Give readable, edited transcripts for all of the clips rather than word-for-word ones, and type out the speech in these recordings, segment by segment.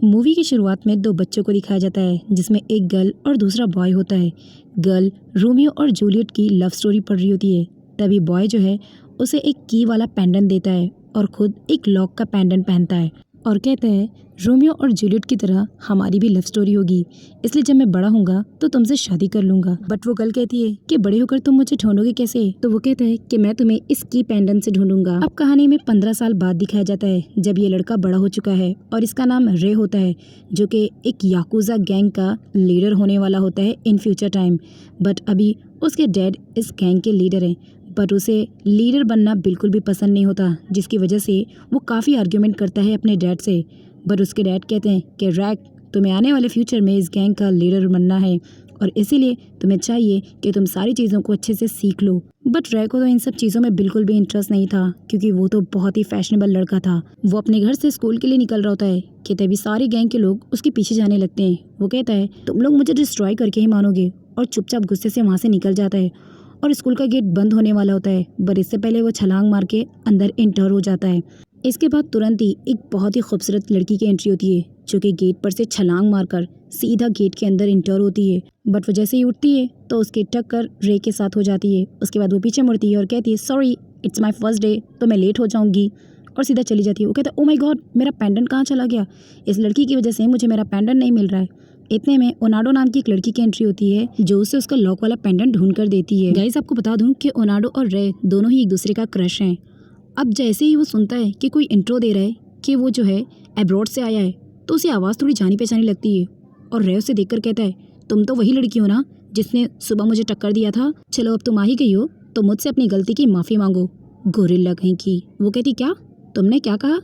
Movie की शुरुआत में दो बच्चों को दिखाया जाता है जिसमें एक गर्ल और दूसरा बॉय होता है। गर्ल रोमियो और जूलियट की लव स्टोरी पढ़ रही होती है। तभी बॉय जो है उसे एक की वाला पेंडेंट देता है और खुद एक लॉक का पेंडेंट पहनता है और कहता है रोमियो और जूलियट की तरह हमारी भी लव स्टोरी होगी, इसलिए जब मैं बड़ा होऊंगा तो तुमसे शादी कर लूंगा। बट वो गर्ल कहती है कि बड़े होकर तुम मुझे ढूंढोगे कैसे? तो वो कहता है कि मैं तुम्हें इस की पेंडेंट से ढूंढूंगा। अब कहानी में 15 साल बाद दिखाया जाता है जब ये लड़का बड़ा हो चुका है और इसका नाम रे होता है, जो कि एक याकुजा गैंग का लीडर होने वाला होता है इन फ्यूचर टाइम। बट अभी उसके डैड इस गैंग के लीडर हैं, बट उसे लीडर बनना बिल्कुल भी पसंद नहीं होता, जिसकी वजह से वो काफ़ी आर्ग्यूमेंट करता है अपने डैड से। बट उसके डैड कहते हैं कि रैक, तुम्हें आने वाले फ्यूचर में इस गैंग का लीडर बनना है और इसीलिए तुम्हें चाहिए कि तुम सारी चीज़ों को अच्छे से सीख लो। बट रैक को तो इन सब चीज़ों में बिल्कुल भी इंटरेस्ट नहीं था, क्योंकि वो तो बहुत ही फैशनेबल लड़का था। वो अपने घर से स्कूल के लिए निकल रहा होता है कि तभी सारे गैंग के लोग उसके पीछे जाने लगते हैं। वो कहता है तुम लोग मुझे डिस्ट्रॉय करके ही मानोगे, और चुपचाप गुस्से से वहाँ से निकल जाता है और स्कूल का गेट बंद होने वाला होता है। बट इससे पहले वो छलांग मार के अंदर एंटर हो जाता है। इसके बाद तुरंत ही एक बहुत ही खूबसूरत लड़की की एंट्री होती है, जो कि गेट पर से छलांग मारकर सीधा गेट के अंदर एंटर होती है। बट वो जैसे ही उठती है तो उसकी टक्कर रे के साथ हो जाती है। उसके बाद वो पीछे मुड़ती है और कहती है sorry, it's my first day, तो मैं लेट हो जाऊंगी, और सीधा चली जाती है। वो कहता है ओ माय गॉड, मेरा पेंडेंट कहाँ चला गया? इस लड़की की वजह से मुझे मेरा पेंडेंट नहीं मिल रहा है। इतने में ओनाडो नाम की एक लड़की की एंट्री होती है, जो उसे उसका लॉक वाला पेंडेंट ढूंढ कर देती है। गाइस, आपको बता दूं कि ओनाडो और रे दोनों ही एक दूसरे का क्रश हैं। अब जैसे ही वो सुनता है कि कोई इंट्रो दे रहा है कि वो जो है एब्रॉड से आया है, तो उसे आवाज़ थोड़ी जानी पहचानी लगती है और रे उसे देखकर कहता है तुम तो वही लड़की हो ना जिसने सुबह मुझे टक्कर दिया था? चलो अब तुम आ ही गई हो तो मुझसे अपनी गलती की माफ़ी मांगो, गोरिल्ला कहीं की। वो कहती क्या? तुमने क्या कहा?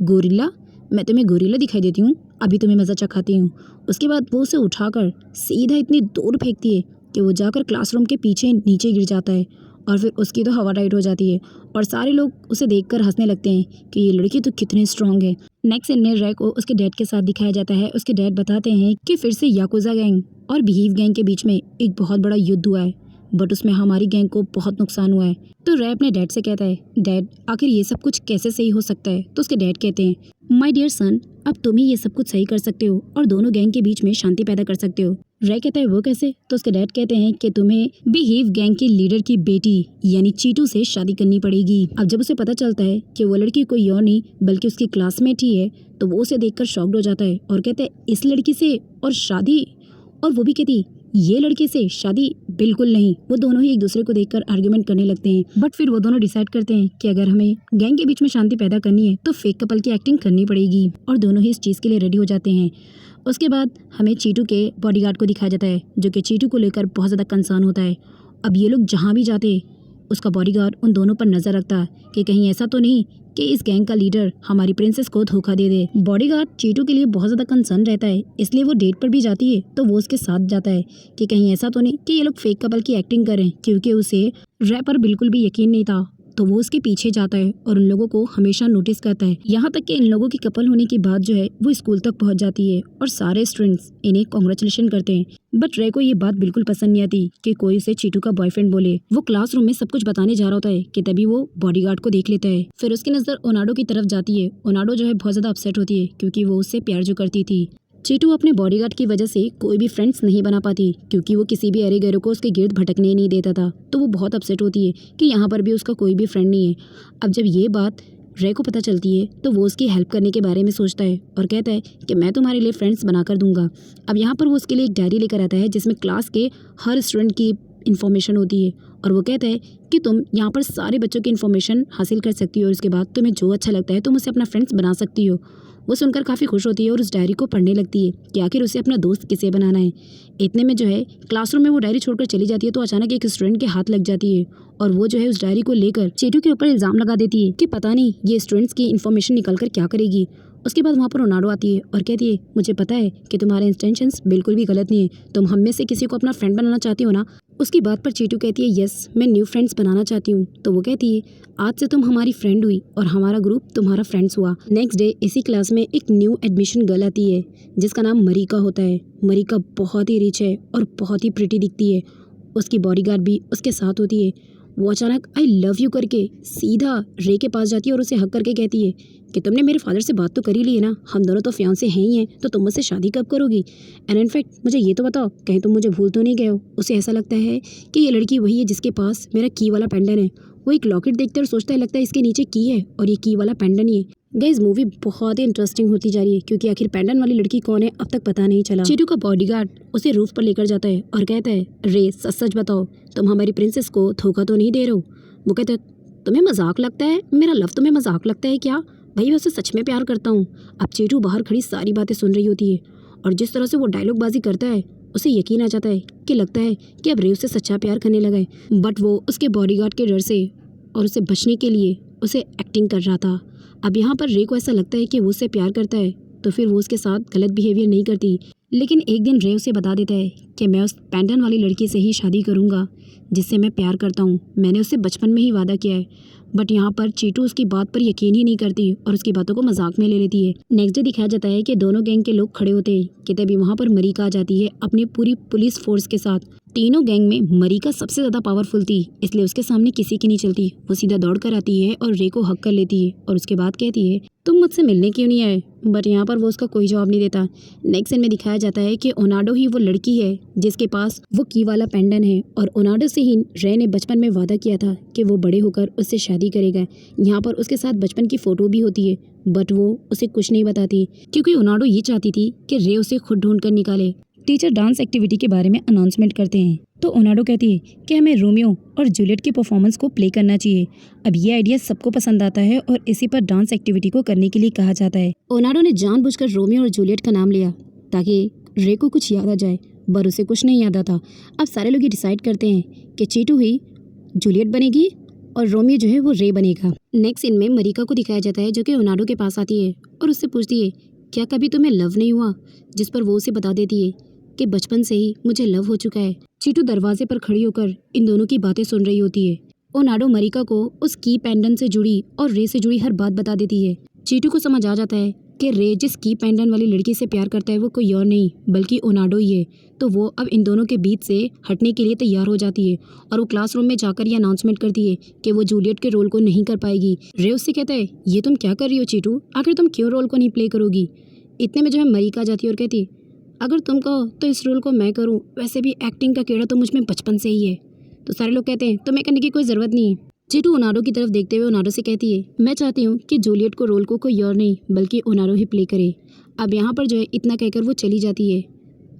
गोरिल्ला? मैं तुम्हें गोरिल्ला दिखाई देती हूँ? अभी तुम्हें मज़ा चखाती हूँ। उसके बाद वो उसे उठाकर सीधा इतनी दूर फेंकती है कि वो जाकर क्लासरूम के पीछे नीचे गिर जाता है, और फिर उसकी तो हवा टाइट हो जाती है और सारे लोग उसे देखकर हंसने लगते हैं कि ये लड़की तो कितनी स्ट्रांग है। नेक्स्ट सीन में रे को उसके डैड के साथ दिखाया जाता है। उसके डैड बताते हैं कि फिर से याकुजा गैंग और बिहीव गैंग के बीच में एक बहुत बड़ा युद्ध हुआ है, बट उसमें हमारी गैंग को बहुत नुकसान हुआ है। तो रे अपने डैड से कहता है डैड, आखिर ये सब कुछ कैसे सही हो सकता है? तो उसके डैड कहते हैं माय डियर सन, अब तुम ही ये सब कुछ सही कर सकते हो और दोनों गैंग के बीच में शांति पैदा कर सकते हो। रे कहता है वो कैसे? तो उसके डैड कहते हैं कि तुम्हें बिहीव गैंग की लीडर की बेटी यानी चीटू से शादी करनी पड़ेगी। अब जब उसे पता चलता है कि वो लड़की कोई और नहीं बल्कि उसकी क्लासमेट ही है, तो वो उसे देखकर शॉक्ड हो जाता है और कहता है इस लड़की से और शादी? और वो भी कहती ये लड़के से शादी? बिल्कुल नहीं। वो दोनों ही एक दूसरे को देखकर आर्ग्यूमेंट करने लगते हैं। बट फिर वो दोनों डिसाइड करते हैं कि अगर हमें गैंग के बीच में शांति पैदा करनी है तो फेक कपल की एक्टिंग करनी पड़ेगी, और दोनों ही इस चीज़ के लिए रेडी हो जाते हैं। उसके बाद हमें चीटू के बॉडीगार्ड को दिखाया जाता है, जो कि चीटू को लेकर बहुत ज़्यादा कंसर्न होता है। अब ये लोग जहाँ भी जाते उसका बॉडीगार्ड उन दोनों पर नज़र रखता है कि कहीं ऐसा तो नहीं कि इस गैंग का लीडर हमारी प्रिंसेस को धोखा दे दे। बॉडीगार्ड चीटू के लिए बहुत ज़्यादा कंसर्न रहता है, इसलिए वो डेट पर भी जाती है तो वो उसके साथ जाता है कि कहीं ऐसा तो नहीं कि ये लोग फेक कपल की एक्टिंग करें, क्योंकि उसे रे पर बिल्कुल भी यकीन नहीं था। तो वो उसके पीछे जाता है और उन लोगों को हमेशा नोटिस करता है, यहाँ तक कि इन लोगों की कपल होने की बात जो है वो स्कूल तक पहुँच जाती है और सारे स्टूडेंट्स इन्हें कॉन्ग्रेचुलेशन करते हैं। बट रे को ये बात बिल्कुल पसंद नहीं आती कि कोई उसे चीटू का बॉयफ्रेंड बोले। वो क्लासरूम में सब कुछ बताने जा रहा होता है कि तभी वो बॉडीगार्ड को देख लेता है। फिर उसकी नज़र ओनाडो की तरफ जाती है। ओनाडो जो है बहुत ज़्यादा अपसेट होती है, क्योंकि वो उससे प्यार जो करती थी। चीटू अपने बॉडीगार्ड की वजह से कोई भी फ्रेंड्स नहीं बना पाती, क्योंकि वो किसी भी अरे गैरों को उसके गिर्द भटकने ही नहीं देता था। तो वो बहुत अपसेट होती है कि यहाँ पर भी उसका कोई भी फ्रेंड नहीं है। अब जब ये बात रे को पता चलती है तो वो उसकी हेल्प करने के बारे में सोचता है और कहता है कि मैं तुम्हारे लिए फ्रेंड्स बना कर दूंगा। अब यहाँ पर वो उसके लिए एक डायरी लेकर आता है जिसमें क्लास के हर स्टूडेंट की इन्फॉर्मेशन होती है, और वो कहता है कि तुम यहाँ पर सारे बच्चों की इन्फॉर्मेशन हासिल कर सकती हो और उसके बाद तुम्हें जो अच्छा लगता है तुम उसे अपना फ्रेंड्स बना सकती हो। वो सुनकर काफ़ी खुश होती है और उस डायरी को पढ़ने लगती है कि आखिर उसे अपना दोस्त किसे बनाना है। इतने में जो है क्लासरूम में वो डायरी छोड़कर चली जाती है तो अचानक एक स्टूडेंट के हाथ लग जाती है, और वो जो है उस डायरी को लेकर चीटू के ऊपर इल्ज़ाम लगा देती है कि पता नहीं ये स्टूडेंट्स की इन्फॉर्मेशन निकल कर क्या करेगी। उसके बाद वहाँ पर ओनाडो आती है और कहती है मुझे पता है कि तुम्हारे इंटेंशंस बिल्कुल भी गलत नहीं है, तुम हम में से किसी को अपना फ्रेंड बनाना चाहती हो ना। उसकी बात पर चीटू कहती है यस, मैं न्यू फ्रेंड्स बनाना चाहती हूँ। तो वो कहती है आज से तुम हमारी फ्रेंड हुई और हमारा ग्रुप तुम्हारा फ्रेंड्स हुआ। नेक्स्ट डे इसी क्लास में एक न्यू एडमिशन गर्ल आती है जिसका नाम मरीका होता है। मरीका बहुत ही रिच है और बहुत ही प्रिटी दिखती है। उसकी बॉडीगार्ड भी उसके साथ होती है। वो अचानक आई लव यू करके सीधा रे के पास जाती है और उसे हक करके कहती है कि तुमने मेरे फादर से बात तो कर ही ली है ना, हम दोनों तो फियांसे हैं ही हैं, तो तुम मुझसे शादी कब करोगी? एंड इनफैक्ट मुझे ये तो बताओ, कहीं तुम मुझे भूल तो नहीं गए हो? उसे ऐसा लगता है कि ये लड़की वही है जिसके पास मेरा की वाला पेंडेंट है। वो एक लॉकेट देखते और सोचता है लगता है इसके नीचे की है और ये की वाला पेंडेंट ही है। गाइस मूवी बहुत ही इंटरेस्टिंग होती जा रही है क्योंकि आखिर पेंडेंट वाली लड़की कौन है अब तक पता नहीं चला। चीटू का बॉडीगार्ड उसे रूफ पर लेकर जाता है और कहता है रे सच सच बताओ, तुम हमारी प्रिंसेस को धोखा तो नहीं दे रहे हो? वो कहता है तुम्हें मजाक लगता है, मेरा लव तुम्हें मजाक लगता है क्या? भाई मैं उसे सच में प्यार करता हूँ। अब चीटू बाहर खड़ी सारी बातें सुन रही होती है और जिस तरह से वो डायलॉग बाजी करता है उसे यकीन आ जाता है कि लगता है कि अब रे उससे सच्चा प्यार करने लगा है। बट वो उसके बॉडीगार्ड के डर से और उसे बचने के लिए उसे एक्टिंग कर रहा था। अब यहाँ पर रे को ऐसा लगता है कि वो उससे प्यार करता है तो फिर वो उसके साथ गलत बिहेवियर नहीं करती। लेकिन एक दिन रे उसे बता देता है कि मैं उस पेंडेंट वाली लड़की से ही शादी करूँगा जिससे मैं प्यार करता हूँ, मैंने उससे बचपन में ही वादा किया है। बट यहाँ पर चीटू उसकी बात पर यकीन ही नहीं करती और उसकी बातों को मजाक में ले लेती है। नेक्स्ट डे दिखाया जाता है कि दोनों गैंग के लोग खड़े होते हैं कि तभी वहाँ पर मरीका आ जाती है अपनी पूरी पुलिस फोर्स के साथ। तीनों गैंग में मरीका सबसे ज़्यादा पावरफुल थी इसलिए उसके सामने किसी की नहीं चलती। वो सीधा दौड़ कर आती है और रे को हक कर लेती है और उसके बाद कहती है तुम मुझसे मिलने क्यों नहीं आए? बट यहाँ पर वो उसका कोई जवाब नहीं देता। नेक्स्ट सीन में दिखाया जाता है कि ओनाडो ही वो लड़की है जिसके पास वो की वाला पेंडेंट है और ओनाडो से ही रे ने बचपन में वादा किया था कि वो बड़े होकर उससे शादी करेगा। यहाँ पर उसके साथ बचपन की फ़ोटो भी होती है बट वो उसे कुछ नहीं बताती क्योंकि ओनाडो ये चाहती थी कि रे उसे खुद ढूंढ कर निकाले। टीचर डांस एक्टिविटी के बारे में अनाउंसमेंट करते हैं तो ओनाडो कहती है कि हमें रोमियो और जूलियट की परफॉर्मेंस को प्ले करना चाहिए। अब ये आइडिया सबको पसंद आता है और इसी पर डांस एक्टिविटी को करने के लिए कहा जाता है। ओनाडो ने जानबूझकर रोमियो और जूलियट का नाम लिया ताकि रे को कुछ याद आ जाए पर उसे कुछ नहीं याद आता। अब सारे लोग ये डिसाइड करते हैं कि चीटू ही जूलियट बनेगी और रोमियो जो है वो रे बनेगा। नेक्स्ट सीन में मरीका को दिखाया जाता है जो कि ओनाडो के पास आती है और उससे पूछती है क्या कभी तुम्हें लव नहीं हुआ? जिस पर वो उसे बता देती है कि बचपन से ही मुझे लव हो चुका है। चीटू दरवाजे पर खड़ी होकर इन दोनों की बातें सुन रही होती है। ओनाडो मरीका को उस की पेंडेंट से जुड़ी और रे से जुड़ी हर बात बता देती है। चीटू को समझ आ जाता है कि रे जिस की पेंडेंट वाली लड़की से प्यार करता है वो कोई और नहीं बल्कि ओनाडो ही है। तो वो अब इन दोनों के बीच से हटने के लिए तैयार हो जाती है और वो क्लासरूम में जाकर ये अनाउंसमेंट करती है कि वो जूलियट के रोल को नहीं कर पाएगी। रे उससे कहता है ये तुम क्या कर रही हो चीटू, आखिर तुम क्यों रोल को नहीं प्ले करोगी? इतने में जो है मरीका जाती है और कहती है अगर तुम कहो तो इस रोल को मैं करूं, वैसे भी एक्टिंग का कीड़ा तो मुझ में बचपन से ही है। तो सारे लोग कहते हैं तुम्हें करने की कोई ज़रूरत नहीं है। चीटू ओनाडो की तरफ देखते हुए ओनाडो से कहती है मैं चाहती हूँ कि जूलियट को रोल को कोई और नहीं बल्कि ओनाडो ही प्ले करे। अब यहाँ पर जो है इतना कहकर वो चली जाती है।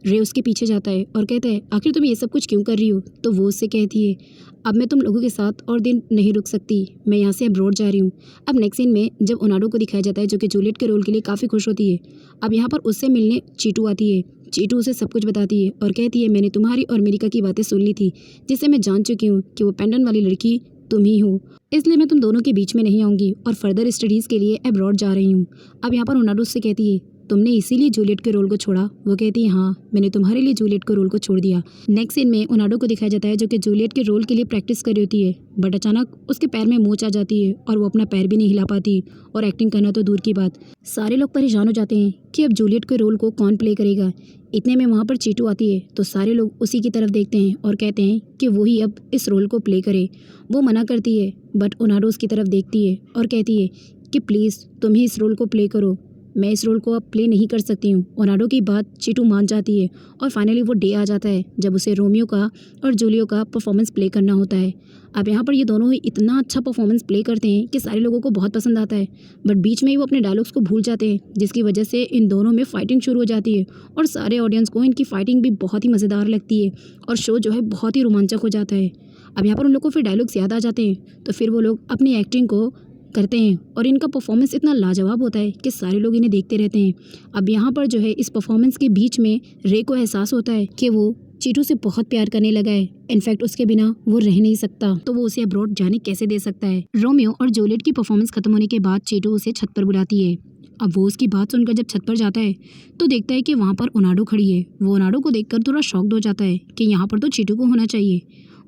रे उसके पीछे जाता है और कहता है आखिर तुम ये सब कुछ क्यों कर रही हो? तो वो उससे कहती है अब मैं तुम लोगों के साथ और दिन नहीं रुक सकती, मैं यहाँ से अब्रॉड जा रही हूँ। अब नेक्स्ट सीन में जब ओनाडो को दिखाया जाता है जो कि जूलियट के रोल के लिए काफ़ी खुश होती है। अब यहाँ पर उससे मिलने चीटू आती है। चीटू उसे सब कुछ बताती है और कहती है मैंने तुम्हारी और मरीका की बातें सुन ली थी जिससे मैं जान चुकी हूँ कि वो पेंडेंट वाली लड़की तुम ही हो, इसलिए मैं तुम दोनों के बीच में नहीं आऊँगी और फर्दर स्टडीज़ के लिए अब्रॉड जा रही हूँ। अब यहाँ पर ओनाडो उससे कहती है तुमने इसीलिए जूलियट के रोल को छोड़ा? वो कहती है हाँ, मैंने तुम्हारे लिए जूलियट के रोल को छोड़ दिया। नेक्स्ट सीन में ओनाडो को दिखाया जाता है जो कि जूलियट के रोल के लिए प्रैक्टिस कर रही होती है बट अचानक उसके पैर में मोच आ जाती है और वो अपना पैर भी नहीं हिला पाती और एक्टिंग करना तो दूर की बात। सारे लोग परेशान हो जाते हैं कि अब जूलियट के रोल को कौन प्ले करेगा। इतने में वहाँ पर चीटू आती है तो सारे लोग उसी की तरफ देखते हैं और कहते हैं कि वही अब इस रोल को प्ले करे। वो मना करती है बट ओनाडो उसकी तरफ देखती है और कहती है कि प्लीज़ तुम ही इस रोल को प्ले करो, मैं इस रोल को अब प्ले नहीं कर सकती हूँ। ओनाडो की बात चीटू मान जाती है और फाइनली वो डे आ जाता है जब उसे रोमियो का और जूलियो का परफॉर्मेंस प्ले करना होता है। अब यहाँ पर ये दोनों ही इतना अच्छा परफॉर्मेंस प्ले करते हैं कि सारे लोगों को बहुत पसंद आता है बट बीच में ही वो अपने डायलॉग्स को भूल जाते हैं जिसकी वजह से इन दोनों में फाइटिंग शुरू हो जाती है और सारे ऑडियंस को इनकी फाइटिंग भी बहुत ही मज़ेदार लगती है और शो जो है बहुत ही रोमांचक हो जाता है। अब यहाँ पर उन लोग को फिर डायलॉग्स याद आ जाते हैं तो फिर वो लोग अपनी एक्टिंग को करते हैं और इनका परफॉर्मेंस इतना लाजवाब होता है कि सारे लोग इन्हें देखते रहते हैं। अब यहाँ पर जो है इस परफॉर्मेंस के बीच में रे को एहसास होता है कि वो चीटू से बहुत प्यार करने लगा है, इनफैक्ट उसके बिना वो रह नहीं सकता, तो वो उसे अब्रॉड जाने कैसे दे सकता है। रोमियो और जूलियट की परफॉर्मेंस खत्म होने के बाद चीटू उसे छत पर बुलाती है। अब वो उसकी बात सुनकर जब छत पर जाता है तो देखता है कि वहाँ पर ओनाडो खड़ी है। वो ओनाडो को देखकर थोड़ा शॉक्ड हो जाता है कि यहाँ पर तो चीटू को होना चाहिए।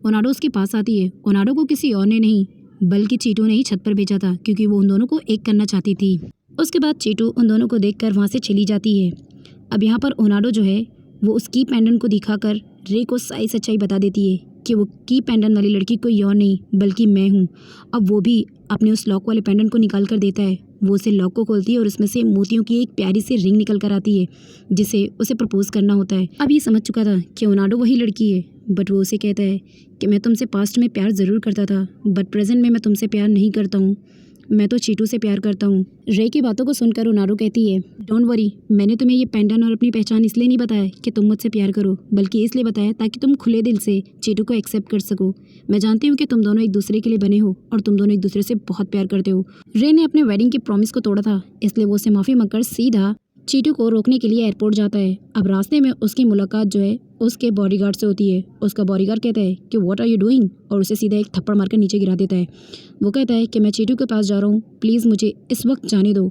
ओनाडो उसके पास आती है। ओनाडो को किसी और ने नहीं बल्कि चीटू ने ही छत पर भेजा था क्योंकि वो उन दोनों को एक करना चाहती थी। उसके बाद चीटू उन दोनों को देखकर वहाँ से चली जाती है। अब यहाँ पर ओनाडो जो है वो उस की पेंडेंट को दिखाकर रे को सारी सच्चाई बता देती है कि वो की पेंडेंट वाली लड़की कोई और नहीं बल्कि मैं हूँ। अब वो भी अपने उस लॉक वाले पेंडेंट को निकाल कर देता है। वो उसे लॉक को खोलती है और उसमें से मोतियों की एक प्यारी सी रिंग निकल कर आती है जिसे उसे प्रपोज करना होता है। अब ये समझ चुका था कि ओनाडो वही लड़की है, बट वो उसे कहता है कि मैं तुमसे पास्ट में प्यार ज़रूर करता था, बट प्रेजेंट में मैं तुमसे प्यार नहीं करता हूँ, मैं तो चीटू से प्यार करता हूँ। रे की बातों को सुनकर ओनाडो कहती है, डोंट वरी, मैंने तुम्हें ये पेंडेंट और अपनी पहचान इसलिए नहीं बताया कि तुम मुझसे प्यार करो, बल्कि इसलिए बताया ताकि तुम खुले दिल से चीटू को एक्सेप्ट कर सको। मैं जानती हूँ कि तुम दोनों एक दूसरे के लिए बने हो और तुम दोनों एक दूसरे से बहुत प्यार करते हो। रे ने अपने वेडिंग की प्रॉमिस को तोड़ा था, इसलिए वो उसे माफ़ी मांगकर सीधा चीटू को रोकने के लिए एयरपोर्ट जाता है। अब रास्ते में उसकी मुलाकात जो है उसके बॉडीगार्ड से होती है। उसका बॉडीगार्ड कहता है कि व्हाट आर यू डूइंग, और उसे सीधा एक थप्पड़ मारकर नीचे गिरा देता है। वो कहता है कि मैं चीटू के पास जा रहा हूँ, प्लीज़ मुझे इस वक्त जाने दो।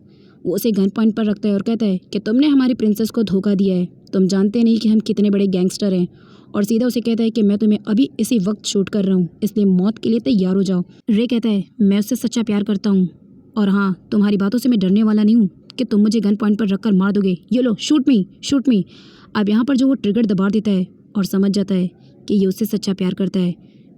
वो उसे गन पॉइंट पर रखता है और कहता है कि तुमने हमारी प्रिंसेस को धोखा दिया है, तुम जानते नहीं कि हम कितने बड़े गैंगस्टर हैं। और सीधा उसे कहता है कि मैं तुम्हें अभी इसी वक्त शूट कर रहा हूँ, इसलिए मौत के लिए तैयार हो जाओ। रे कहता है मैं उससे सच्चा प्यार करता हूँ, और हाँ, तुम्हारी बातों से मैं डरने वाला नहीं हूँ कि तुम मुझे गन पॉइंट पर रखकर मार दोगे। ये लो, शूट मी, शूट मी। अब यहाँ पर जो वो ट्रिगर दबा देता है और समझ जाता है कि ये उससे सच्चा प्यार करता है।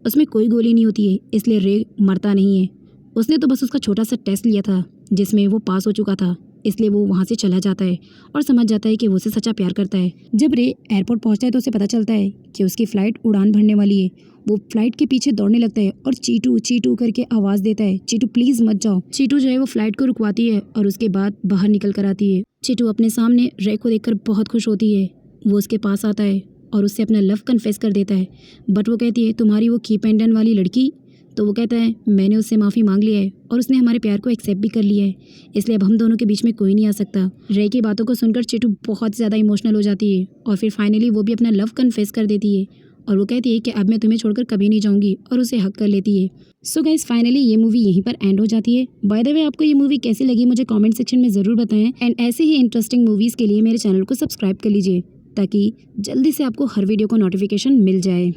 उसमें कोई गोली नहीं होती है, इसलिए रे मरता नहीं है। उसने तो बस उसका छोटा सा टेस्ट लिया था जिसमें वो पास हो चुका था, इसलिए वो वहाँ से चला जाता है और समझ जाता है कि वो उसे सच्चा प्यार करता है। जब रे एयरपोर्ट पहुँचता है तो उसे पता चलता है कि उसकी फ़्लाइट उड़ान भरने वाली है। वो फ्लाइट के पीछे दौड़ने लगता है और चीटू चीटू करके आवाज़ देता है, चीटू प्लीज़ मत जाओ। चीटू जो है वो फ्लाइट को रुकवाती है और उसके बाद बाहर निकल कर आती है। चीटू अपने सामने रे को देखकर बहुत खुश होती है। वो उसके पास आता है और उससे अपना लव कन्फेस कर देता है, बट वो कहती है तुम्हारी वो की पेंडेंट वाली लड़की। तो वो कहता है मैंने उससे माफ़ी मांग लिया है और उसने हमारे प्यार को एक्सेप्ट भी कर लिया है, इसलिए अब हम दोनों के बीच में कोई नहीं आ सकता। रे की बातों को सुनकर चीटू बहुत ज़्यादा इमोशनल हो जाती है और फिर फाइनली वो भी अपना लव कन्फेस कर देती है और वो कहती है कि अब मैं तुम्हें छोड़कर कभी नहीं जाऊंगी, और उसे हक कर लेती है। सो गाइस, फाइनली ये मूवी यहीं पर एंड हो जाती है। बाय द वे, आपको ये मूवी कैसी लगी मुझे कमेंट सेक्शन में ज़रूर बताएं, एंड ऐसे ही इंटरेस्टिंग मूवीज़ के लिए मेरे चैनल को सब्सक्राइब कर लीजिए ताकि जल्दी से आपको हर वीडियो को नोटिफिकेशन मिल जाए।